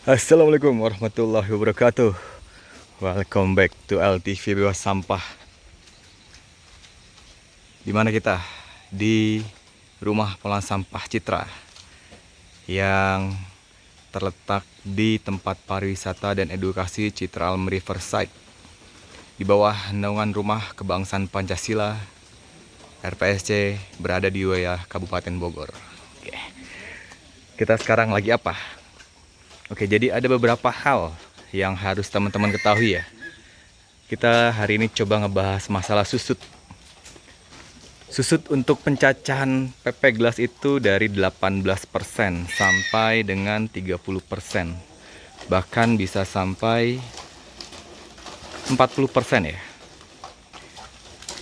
Assalamualaikum warahmatullahi wabarakatuh. Welcome back to LTV Bebas Sampah. Di mana kita? Di rumah pengolahan sampah Citra yang terletak di tempat pariwisata dan edukasi Citra Alam Riverside di bawah naungan Rumah Kebangsaan Pancasila RPSC berada di wilayah Kabupaten Bogor. Oke. Kita sekarang lagi apa? Oke, jadi ada beberapa hal yang harus teman-teman ketahui ya. Kita hari ini coba ngebahas masalah susut. Susut untuk pencacahan PP gelas itu dari 18% sampai dengan 30%. Bahkan bisa sampai 40% ya.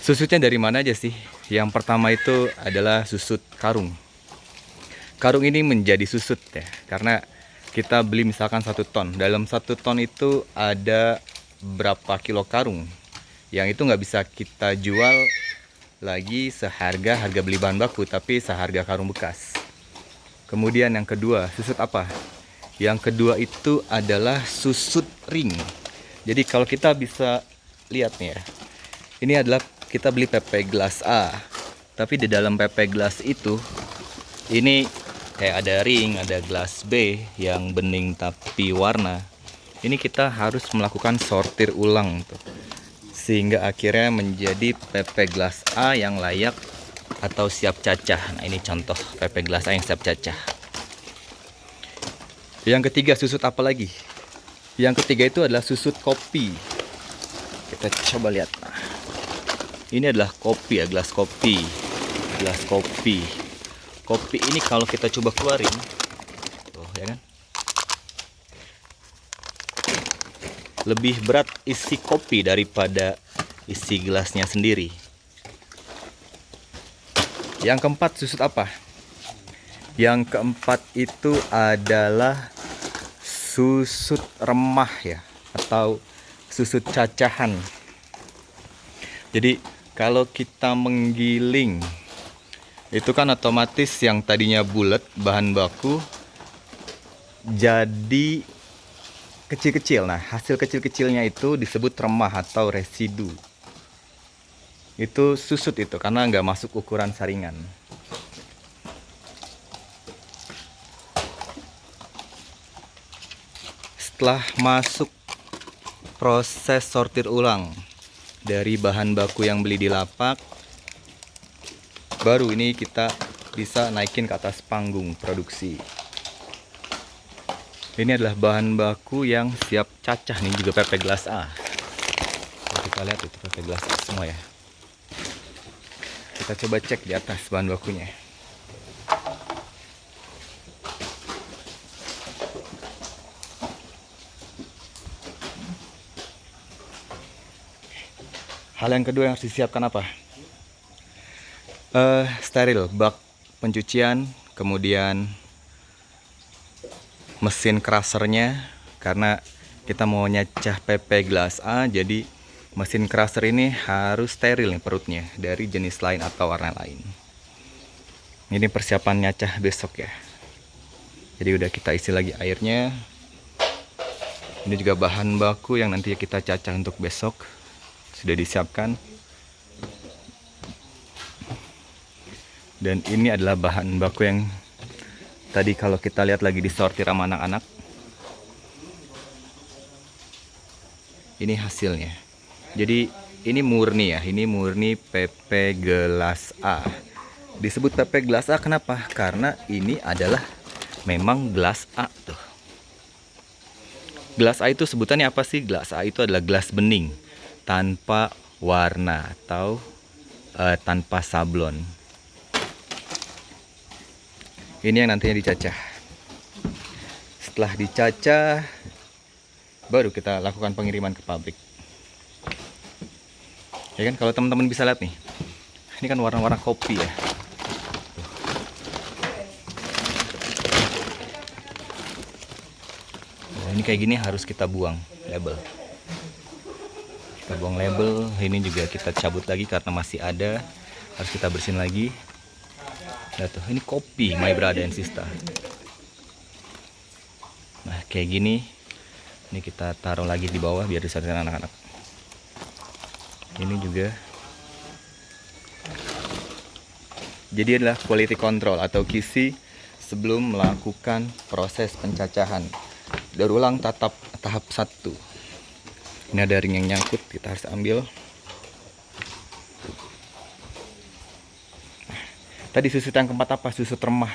Susutnya dari mana aja sih? Yang pertama itu adalah susut karung. Karung ini menjadi susut ya, karena kita beli misalkan 1 ton. Dalam 1 ton itu ada berapa kilo karung. Yang itu nggak bisa kita jual lagi seharga harga beli bahan baku, tapi seharga karung bekas. Kemudian yang kedua, susut apa? Yang kedua itu adalah susut ring. Jadi kalau kita bisa lihat nih ya, ini adalah kita beli PP gelas A. Tapi di dalam PP gelas itu, ini kayak ada ring, ada gelas B yang bening tapi warna. Ini kita harus melakukan sortir ulang tuh, sehingga akhirnya menjadi PP gelas A yang layak atau siap cacah. Nah, ini contoh PP gelas A yang siap cacah. Yang ketiga, susut apa lagi? Yang ketiga itu adalah susut kopi. Kita coba lihat. Nah, ini adalah kopi ya, gelas kopi. Gelas kopi. Kopi ini kalau kita coba keluarin, tuh ya kan, lebih berat isi kopi daripada isi gelasnya sendiri. Yang keempat, susut apa? Yang keempat itu adalah susut remah ya, atau susut cacahan. Jadi kalau kita menggiling, itu kan otomatis yang tadinya bulat bahan baku jadi kecil-kecil. Nah, hasil kecil-kecilnya itu disebut remah atau residu. Itu susut itu karena nggak masuk ukuran saringan. Setelah masuk proses sortir ulang dari bahan baku yang beli di lapak, baru ini kita bisa naikin ke atas panggung produksi. Ini adalah bahan baku yang siap cacah nih, juga PP gelas A. Kita lihat itu PP gelas A semua ya. Kita coba cek di atas bahan bakunya. Hal yang kedua yang harus disiapkan apa? Steril, bak pencucian, kemudian mesin crushernya, karena kita mau nyacah PP gelas A, jadi mesin crusher ini harus steril nih perutnya, dari jenis lain atau warna lain. Ini persiapan nyacah besok ya. Jadi udah kita isi lagi airnya. Ini juga bahan baku yang nanti kita cacah untuk besok, sudah disiapkan. Dan ini adalah bahan baku yang tadi kalau kita lihat lagi disortir sama anak-anak. Ini hasilnya. Jadi ini murni ya, ini murni PP gelas A. Disebut PP gelas A kenapa? Karena ini adalah memang gelas A tuh. Gelas A itu sebutannya apa sih? Gelas A itu adalah gelas bening tanpa warna atau tanpa sablon. Ini yang nantinya dicacah. Setelah dicacah, baru kita lakukan pengiriman ke pabrik. Ya kan, kalau teman-teman bisa lihat nih, ini kan warna-warna kopi ya. Nah, ini kayak gini harus kita buang label. Kita buang label. Ini juga kita cabut lagi karena masih ada, harus kita bersihin lagi. Nah tuh, ini kopi My Brother and Sister. Nah, kayak gini. Ini kita taruh lagi di bawah biar disaksikan anak-anak. Ini juga. Jadi adalah quality control atau QC sebelum melakukan proses pencacahan. Daur ulang tahap 1. Ini ada ring yang nyangkut, kita harus ambil. Tadi susut yang keempat apa? Susut remah.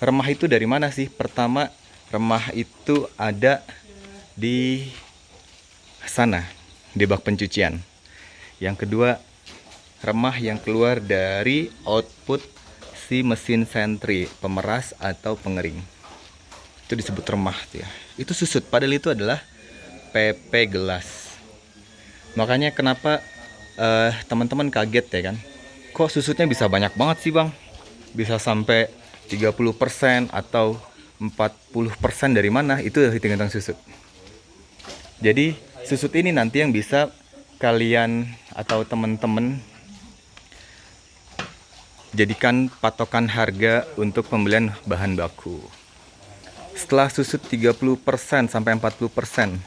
Remah itu dari mana sih? Pertama, remah itu ada di sana, di bak pencucian. Yang kedua, remah yang keluar dari output si mesin sentri, pemeras atau pengering. Itu disebut remah tuh ya. Itu susut, padahal itu adalah PP gelas. Makanya kenapa teman-teman kaget ya kan? Kok susutnya bisa banyak banget sih bang? Bisa sampai 30% atau 40% dari mana? Itu hitung-hitung susut. Jadi susut ini nanti yang bisa kalian atau teman-teman jadikan patokan harga untuk pembelian bahan baku. Setelah susut 30% sampai 40%,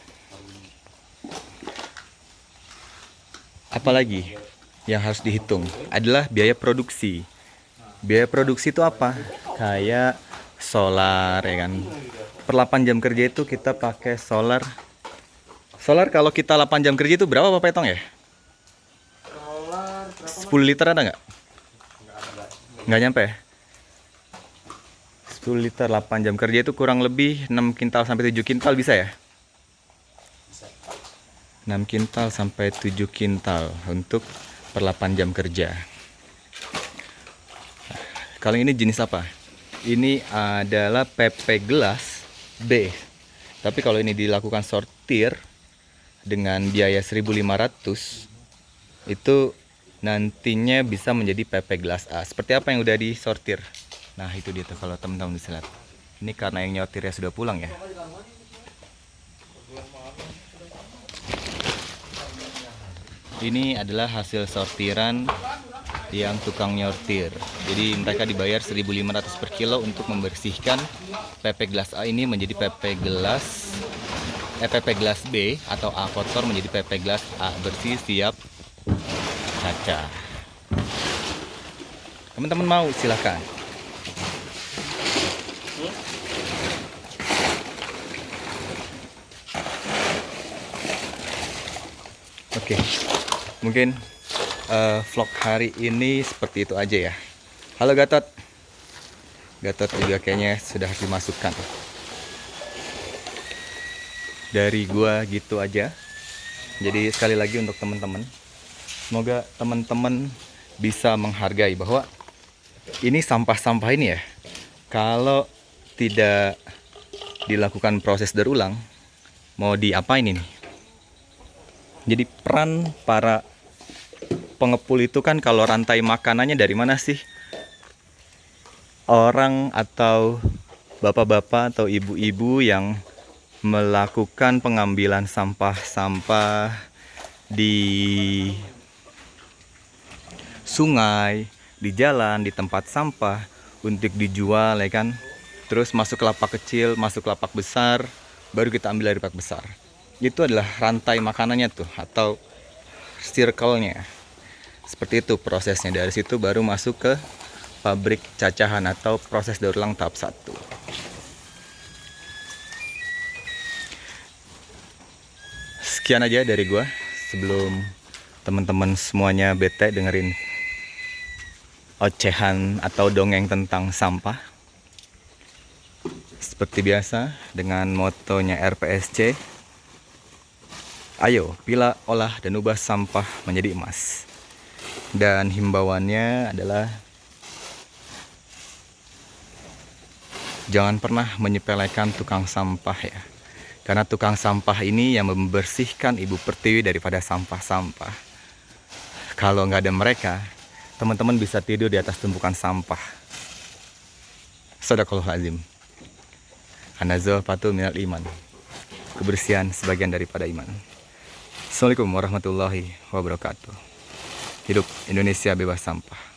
apalagi yang harus dihitung adalah biaya produksi. Biaya produksi itu apa? Kayak solar ya kan. Per 8 jam kerja itu kita pakai solar. Solar kalau kita 8 jam kerja itu berapa Bapak hitung ya? 10 liter ada nggak? Nggak nyampe ya? 10 liter 8 jam kerja itu kurang lebih 6 kintal sampai 7 kintal bisa ya? 6 kintal sampai 7 kintal untuk per 8 jam kerja. Kalau ini jenis apa? Ini adalah PP gelas B. Tapi kalau ini dilakukan sortir dengan biaya 1.500, itu nantinya bisa menjadi PP gelas A. Seperti apa yang udah disortir? Nah, itu dia tuh kalau teman-teman bisa lihat. Ini karena yang nyortirnya sudah pulang ya. Ini adalah hasil sortiran yang tukang nyortir. Jadi mereka dibayar 1.500 per kilo untuk membersihkan PP gelas A ini menjadi PP gelas B atau A kotor menjadi PP gelas A bersih siap kaca. Teman-teman mau silahkan. Oke. Mungkin vlog hari ini seperti itu aja ya. Halo Gatot. Gatot juga kayaknya sudah dimasukkan. Dari gua gitu aja. Jadi sekali lagi untuk teman-teman, semoga teman-teman bisa menghargai bahwa ini sampah-sampah ini ya, kalau tidak dilakukan proses daur ulang, mau diapain ini? Jadi peran para pengepul itu kan, kalau rantai makanannya dari mana sih? Orang atau bapak-bapak atau ibu-ibu yang melakukan pengambilan sampah-sampah di sungai, di jalan, di tempat sampah untuk dijual ya kan. Terus masuk ke lapak kecil, masuk ke lapak besar, baru kita ambil dari lapak besar. Itu adalah rantai makanannya tuh, atau circle-nya. Seperti itu prosesnya. Dari situ baru masuk ke pabrik cacahan atau proses daur ulang tahap 1. Sekian aja dari gua. Sebelum teman-teman semuanya bete dengerin ocehan atau dongeng tentang sampah, seperti biasa dengan motonya RPSC, ayo pilah, olah, dan ubah sampah menjadi emas. Dan himbauannya adalah jangan pernah menyepelekan tukang sampah ya. Karena tukang sampah ini yang membersihkan Ibu Pertiwi daripada sampah-sampah. Kalau nggak ada mereka, teman-teman bisa tidur di atas tumpukan sampah. Shadaqallahul azim. An-nazafatu minal iman. Kebersihan sebagian daripada iman. Assalamualaikum warahmatullahi wabarakatuh. Hidup Indonesia bebas sampah.